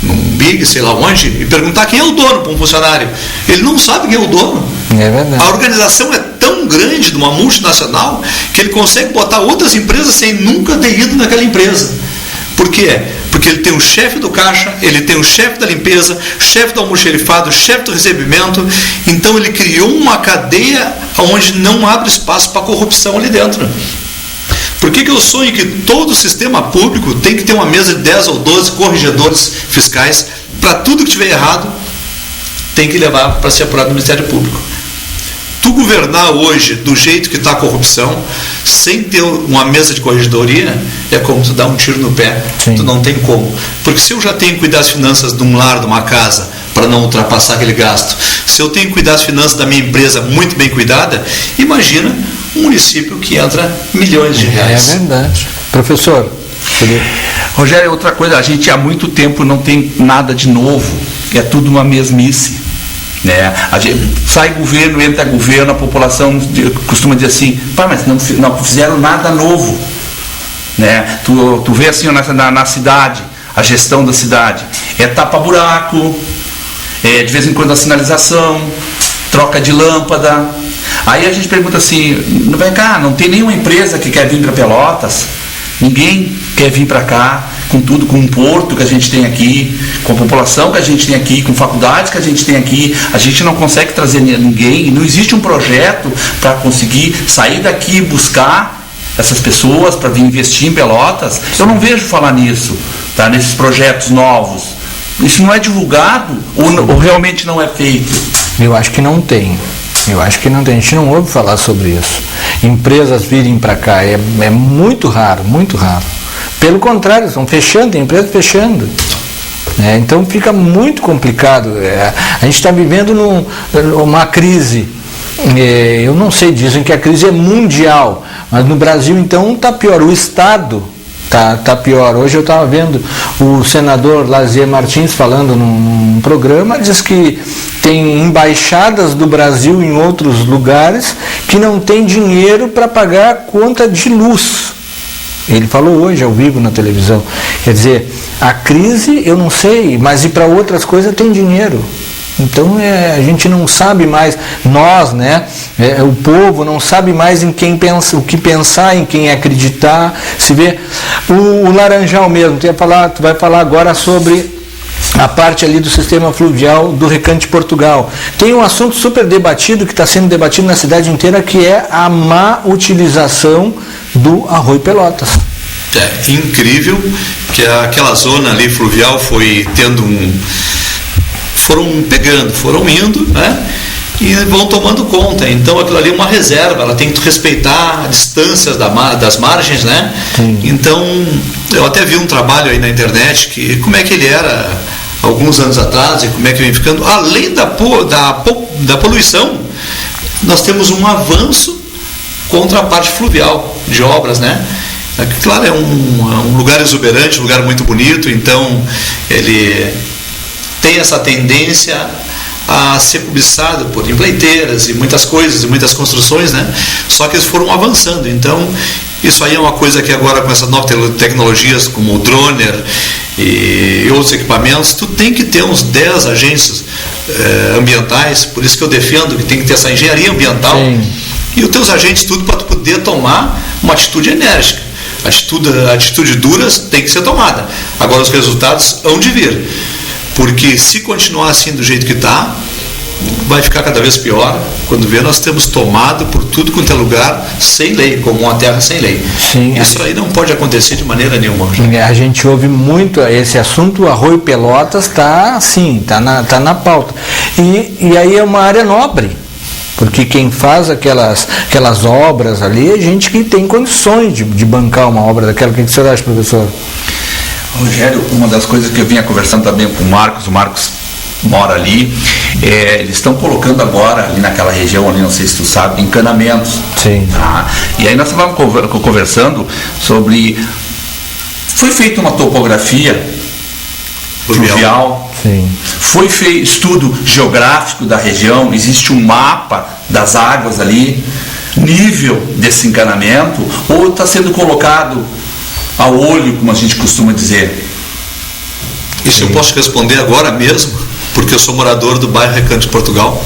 Speaker 2: num Big, sei lá onde, e perguntar quem é o dono para um funcionário, ele não sabe quem é o dono.
Speaker 1: É verdade.
Speaker 2: A organização é tão grande de uma multinacional que ele consegue botar outras empresas sem nunca ter ido naquela empresa. Por quê? Porque ele tem o chefe do caixa, ele tem o chefe da limpeza, chefe do almoxerifado, chefe do recebimento. Então ele criou uma cadeia onde não abre espaço para corrupção ali dentro. Por que eu sonho que todo o sistema público tem que ter uma mesa de 10 ou 12 corregedores fiscais para tudo que tiver errado, tem que levar para ser apurado no Ministério Público. Tu governar hoje do jeito que está a corrupção, sem ter uma mesa de corregedoria, é como tu dar um tiro no pé. Sim. Tu não tem como. Porque se eu já tenho que cuidar das finanças de um lar, de uma casa, para não ultrapassar aquele gasto, se eu tenho que cuidar das finanças da minha empresa muito bem cuidada, imagina um município que entra milhões de reais.
Speaker 1: É verdade. Professor,
Speaker 3: Rogério, outra coisa, a gente há muito tempo não tem nada de novo, é tudo uma mesmice. Né? Sai governo, entra governo, a população costuma dizer assim, mas não fizeram nada novo. Né? Tu vê assim na cidade, a gestão da cidade, é tapa-buraco, de vez em quando a sinalização, troca de lâmpada. Aí a gente pergunta assim, vem cá, não tem nenhuma empresa que quer vir para Pelotas? Ninguém quer vir para cá, com tudo, com um porto que a gente tem aqui, com a população que a gente tem aqui, com faculdades que a gente tem aqui. A gente não consegue trazer ninguém, não existe um projeto para conseguir sair daqui e buscar essas pessoas para vir investir em Pelotas. Eu não vejo falar nisso, tá? Nesses projetos novos. Isso não é divulgado ou realmente não é feito?
Speaker 1: Eu acho que não tem. A gente não ouve falar sobre isso. Empresas virem para cá, é muito raro, muito raro. Pelo contrário, estão fechando, tem empresas fechando. Então fica muito complicado. A gente está vivendo numa crise. Eu não sei, dizem que a crise é mundial, mas no Brasil então está pior. O Estado está pior. Hoje eu estava vendo o senador Lazier Martins falando num programa, diz que tem embaixadas do Brasil em outros lugares que não tem dinheiro para pagar a conta de luz. Ele falou hoje ao vivo na televisão. Quer dizer, a crise, eu não sei, mas e para outras coisas tem dinheiro. Então a gente não sabe mais, nós, né, o povo não sabe mais em quem pensa, o que pensar, em quem acreditar. Se vê o Laranjal mesmo, tu vai falar agora sobre a parte ali do sistema fluvial do Recanto de Portugal. Tem um assunto super debatido, que está sendo debatido na cidade inteira, que é a má utilização do Arroio Pelotas.
Speaker 2: É incrível que aquela zona ali fluvial foi tendo foram indo, né? E vão tomando conta. Então aquilo ali é uma reserva, ela tem que respeitar distâncias das margens, né?
Speaker 1: Sim.
Speaker 2: Então eu até vi um trabalho aí na internet que como é que ele era alguns anos atrás e como é que vem ficando. Além da poluição, nós temos um avanço contra a parte fluvial de obras, né? Claro, é um lugar exuberante, um lugar muito bonito, então ele tem essa tendência a ser cobiçado por empreiteiras e muitas coisas e muitas construções, né? Só que eles foram avançando. Então isso aí é uma coisa que agora com essas novas tecnologias como o droner e outros equipamentos, tu tem que ter uns 10 agências ambientais. Por isso que eu defendo que tem que ter essa engenharia ambiental. Sim. E os teus agentes tudo para tu poder tomar uma atitude enérgica. Atitude duras tem que ser tomada. Agora os resultados hão de vir. Porque se continuar assim do jeito que está, vai ficar cada vez pior. Quando vê, nós temos tomado por tudo quanto é lugar sem lei, como uma terra sem lei. Sim, isso aí não pode acontecer de maneira nenhuma.
Speaker 1: A gente ouve muito esse assunto, o Arroio Pelotas está assim, está na pauta. E aí é uma área nobre. Porque quem faz aquelas obras ali é gente que tem condições de bancar uma obra daquela. O que o senhor acha, professor?
Speaker 3: Rogério, uma das coisas que eu vinha conversando também com o Marcos mora ali, eles estão colocando agora ali naquela região ali, não sei se tu sabe, encanamentos.
Speaker 1: Sim.
Speaker 3: Tá? E aí nós estávamos conversando sobre, foi feita uma topografia fluvial,
Speaker 1: sim.
Speaker 3: Foi feito estudo geográfico da região, existe um mapa das águas ali, nível desse encanamento, ou está sendo colocado ao olho, como a gente costuma dizer?
Speaker 2: Isso eu posso responder agora mesmo, porque eu sou morador do bairro Recanto de Portugal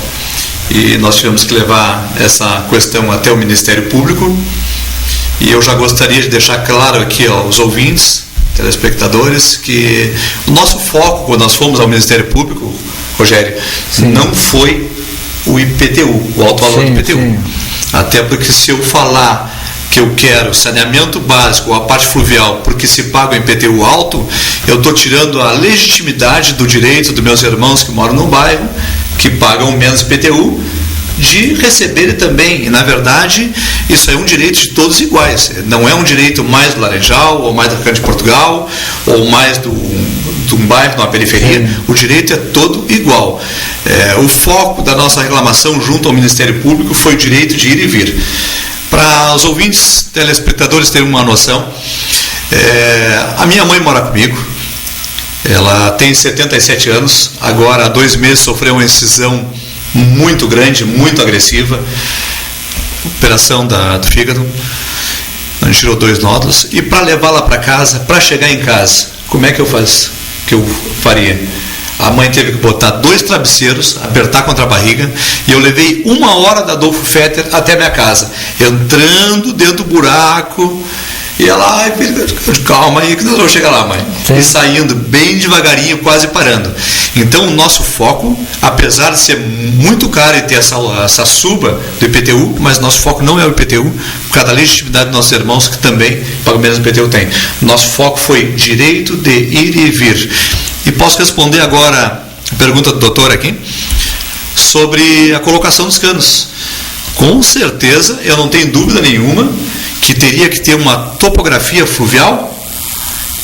Speaker 2: e nós tivemos que levar essa questão até o Ministério Público, e eu já gostaria de deixar claro aqui aos ouvintes, telespectadores, que o nosso foco quando nós fomos ao Ministério Público, Rogério, sim, não foi o IPTU, o alto valor do IPTU. Sim. Até porque se eu falar que eu quero saneamento básico, a parte fluvial, porque se paga o IPTU alto, eu estou tirando a legitimidade do direito dos meus irmãos que moram no bairro, que pagam menos IPTU, de receberem também. E na verdade isso é um direito de todos iguais, não é um direito mais do Laranjal ou mais do Recanto de Portugal ou mais do bairro na periferia. Sim. O direito é todo igual. O foco da nossa reclamação junto ao Ministério Público foi o direito de ir e vir. Para os ouvintes, telespectadores terem uma noção, a minha mãe mora comigo, ela tem 77 anos, agora há 2 meses sofreu uma incisão muito grande, muito agressiva, operação do fígado, a gente tirou 2 nódulos, e para levá-la para casa, para chegar em casa, como é que eu faria? A mãe teve que botar 2 travesseiros, apertar contra a barriga, e eu levei 1 hora da Adolfo Fetter até minha casa, entrando dentro do buraco, e ela, ai, calma aí que nós vamos chegar lá, mãe. Sim. E saindo bem devagarinho, quase parando. Então o nosso foco, apesar de ser muito caro e ter essa suba do IPTU, mas nosso foco não é o IPTU, por causa da legitimidade dos nossos irmãos que também pagam menos IPTU tem. Nosso foco foi direito de ir e vir. E posso responder agora a pergunta do doutor aqui sobre a colocação dos canos. Com certeza, eu não tenho dúvida nenhuma que teria que ter uma topografia fluvial,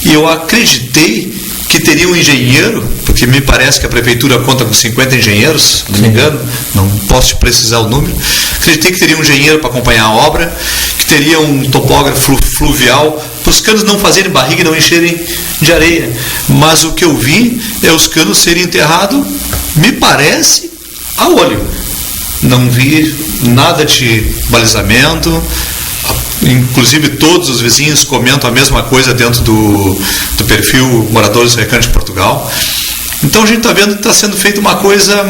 Speaker 2: e eu acreditei que teria um engenheiro, porque me parece que a prefeitura conta com 50 engenheiros, se não me engano, não posso precisar o número. Acreditei que teria um engenheiro para acompanhar a obra, que teria um topógrafo fluvial, para os canos não fazerem barriga e não encherem de areia. Mas o que eu vi é os canos serem enterrados, me parece, a olho. Não vi nada de balizamento. Inclusive todos os vizinhos comentam a mesma coisa dentro do perfil Moradores do Recanto de Portugal. Então a gente está vendo que está sendo feita uma coisa,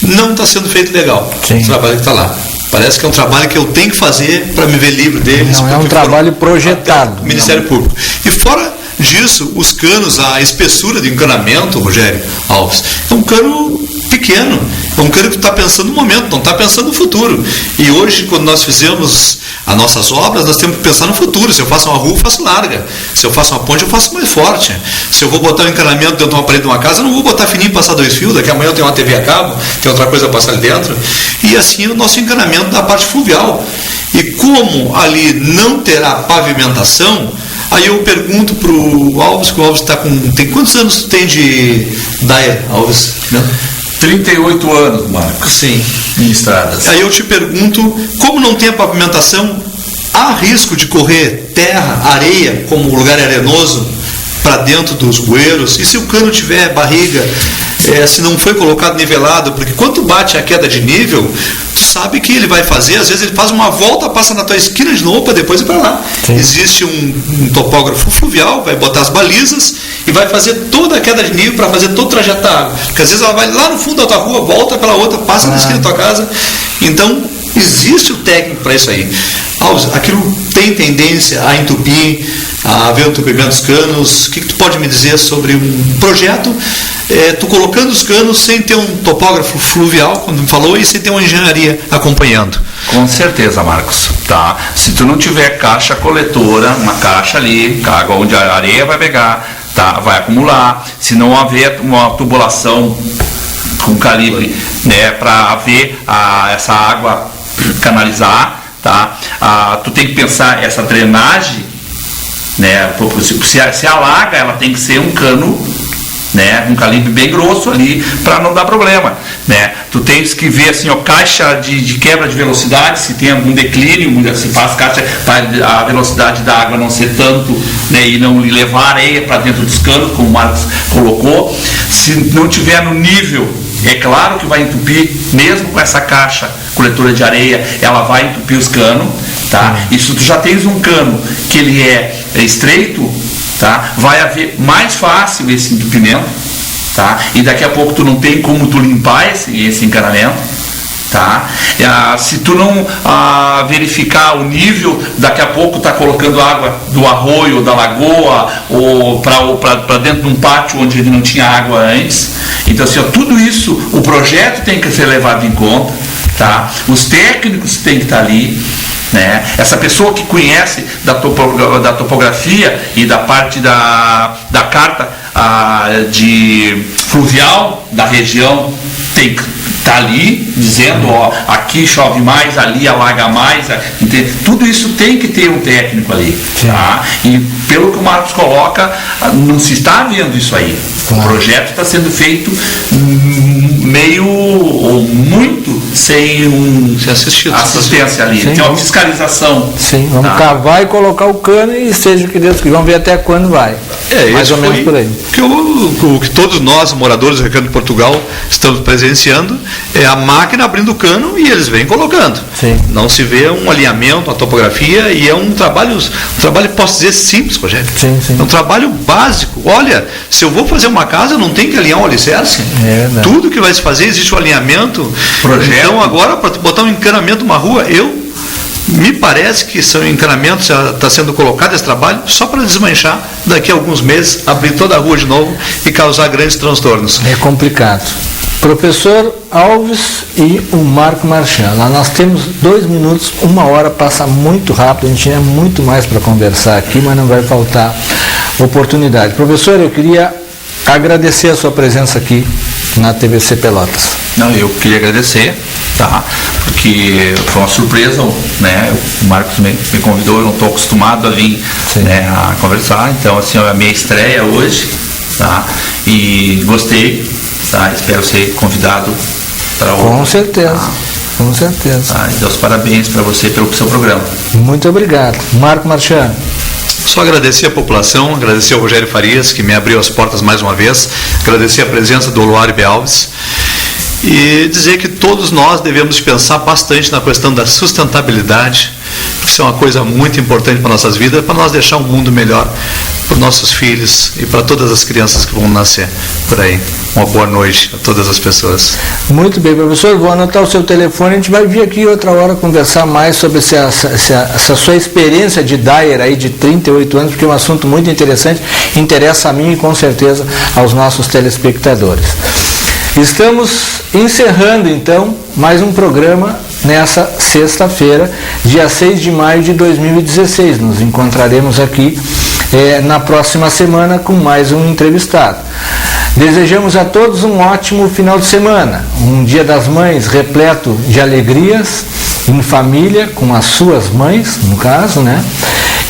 Speaker 2: não está sendo feito legal. Sim. O trabalho que está lá. Parece que é um trabalho que eu tenho que fazer para me ver livre deles.
Speaker 1: Não é um trabalho projetado.
Speaker 2: Ministério Público. E fora disso, os canos, a espessura de encanamento, Rogério Alves, é um cano pequeno, é um cano que está pensando no momento, não está pensando no futuro. E hoje, quando nós fizemos as nossas obras, nós temos que pensar no futuro. Se eu faço uma rua, eu faço larga. Se eu faço uma ponte, eu faço mais forte. Se eu vou botar um encanamento dentro de uma parede de uma casa, eu não vou botar fininho e passar 2 fios. Daqui a amanhã eu tenho uma TV a cabo, tem outra coisa a passar ali dentro. E assim o nosso encanamento da parte fluvial. E como ali não terá pavimentação, aí eu pergunto para o Alves, que o Alves tem quantos anos tem de DAIA, Alves? Não?
Speaker 3: 38 anos, Marcos.
Speaker 2: Sim.
Speaker 3: Em estradas.
Speaker 2: Aí eu te pergunto, como não tem a pavimentação, há risco de correr terra, areia, como o lugar é arenoso, para dentro dos bueiros? E se o cano tiver barriga, se não foi colocado nivelado? Porque quando bate a queda de nível, tu sabe que ele vai fazer, às vezes ele faz uma volta, passa na tua esquina de novo para depois ir para lá. Sim. Existe um topógrafo fluvial, vai botar as balizas e vai fazer toda a queda de nível para fazer todo o trajeto da água. Porque às vezes ela vai lá no fundo da tua rua, volta pela outra, passa na esquina da tua casa. Então, existe o técnico para isso aí. Alves, aquilo tem tendência a entupir, a haver o entupimento dos canos. O que tu pode me dizer sobre um projeto, tu colocando os canos sem ter um topógrafo fluvial, como me falou, e sem ter uma engenharia acompanhando?
Speaker 3: Com certeza, Marcos. Tá? Se tu não tiver caixa coletora, uma caixa ali, água onde a areia vai pegar, tá? Vai acumular. Se não haver uma tubulação com calibre, né, para ver essa água canalizar, tá? Tu tem que pensar essa drenagem, né? Se alaga, ela tem que ser um cano, né, um calibre bem grosso ali para não dar problema, né? Tu tens que ver assim, caixa de quebra de velocidade, se tem algum declínio, se faz caixa para a velocidade da água não ser tanto, né, e não levar areia para dentro dos canos, como o Marcos colocou. Se não tiver no nível, é claro que vai entupir, mesmo com essa caixa coletora de areia, ela vai entupir os canos, tá? E se tu já tens um cano que ele é estreito, tá? Vai haver mais fácil esse entupimento, tá? E daqui a pouco tu não tem como tu limpar esse encanamento, tá? Se tu não verificar o nível, daqui a pouco tá colocando água do arroio, da lagoa, ou para dentro de um pátio onde ele não tinha água antes. Então assim, tudo isso, o projeto tem que ser levado em conta, tá? Os técnicos têm que estar ali, né? Essa pessoa que conhece da topografia e da parte da carta de fluvial da região tem que estar ali dizendo, aqui chove mais, ali alaga mais, tudo isso tem que ter um técnico ali, tá? E pelo que o Marcos coloca, não se está vendo isso aí. Claro. O projeto está sendo feito meio ou muito sem assistência ali. Sim. Tem uma fiscalização.
Speaker 1: Sim, vamos cavar e colocar o cano e seja o que Deus quiser. Vamos ver até quando vai. Mais ou menos por aí.
Speaker 2: O que todos nós, moradores do Rio Grande de Portugal, estamos presenciando é a máquina abrindo o cano e eles vêm colocando.
Speaker 1: Sim.
Speaker 2: Não se vê um alinhamento, uma topografia, e é um trabalho, posso dizer, simples, Rogério.
Speaker 1: Sim.
Speaker 2: É um trabalho básico. Olha, se eu vou fazer uma casa, eu não tenho que alinhar um alicerce. Tudo que vai se fazer, existe um alinhamento.
Speaker 3: Projeto.
Speaker 2: Então agora, para botar um encanamento numa rua, me parece que são encanamentos, está sendo colocado esse trabalho só para desmanchar daqui a alguns meses, abrir toda a rua de novo e causar grandes transtornos.
Speaker 1: É complicado. Professor Alves e o Marco Marchand, lá nós temos 2 minutos, 1 hora passa muito rápido, a gente tinha muito mais para conversar aqui, mas não vai faltar oportunidade. Professor, eu queria agradecer a sua presença aqui na TVC Pelotas.
Speaker 3: Não, eu queria agradecer, tá? Porque foi uma surpresa, né? O Marcos me convidou, eu não estou acostumado a vir, né, a conversar, então assim, é a minha estreia hoje, tá? E gostei, tá? Espero ser convidado para outro.
Speaker 1: Com certeza, tá? Com certeza.
Speaker 3: Tá? E Deus parabéns para você pelo seu programa.
Speaker 1: Muito obrigado. Marco Marchand.
Speaker 2: Só agradecer a população, agradecer ao Rogério Farias, que me abriu as portas mais uma vez, agradecer a presença do Luário B. Alves e dizer que todos nós devemos pensar bastante na questão da sustentabilidade, porque isso é uma coisa muito importante para nossas vidas, para nós deixar um mundo melhor para os nossos filhos e para todas as crianças que vão nascer por aí. Uma boa noite a todas as pessoas.
Speaker 1: Muito bem, professor, vou anotar o seu telefone, a gente vai vir aqui outra hora conversar mais sobre essa sua experiência de Dyer aí de 38 anos, porque é um assunto muito interessante, interessa a mim e com certeza aos nossos telespectadores. Estamos encerrando então mais um programa nessa sexta-feira, dia 6 de maio de 2016. Nos encontraremos aqui na próxima semana com mais um entrevistado. Desejamos a todos um ótimo final de semana, um Dia das Mães repleto de alegrias, em família, com as suas mães, no caso, né?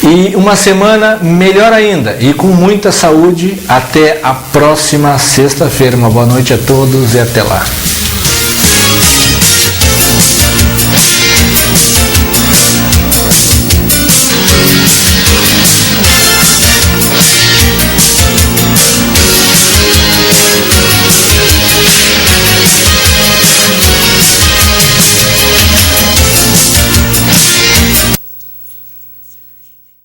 Speaker 1: E uma semana melhor ainda, e com muita saúde, até a próxima sexta-feira. Uma boa noite a todos e até lá.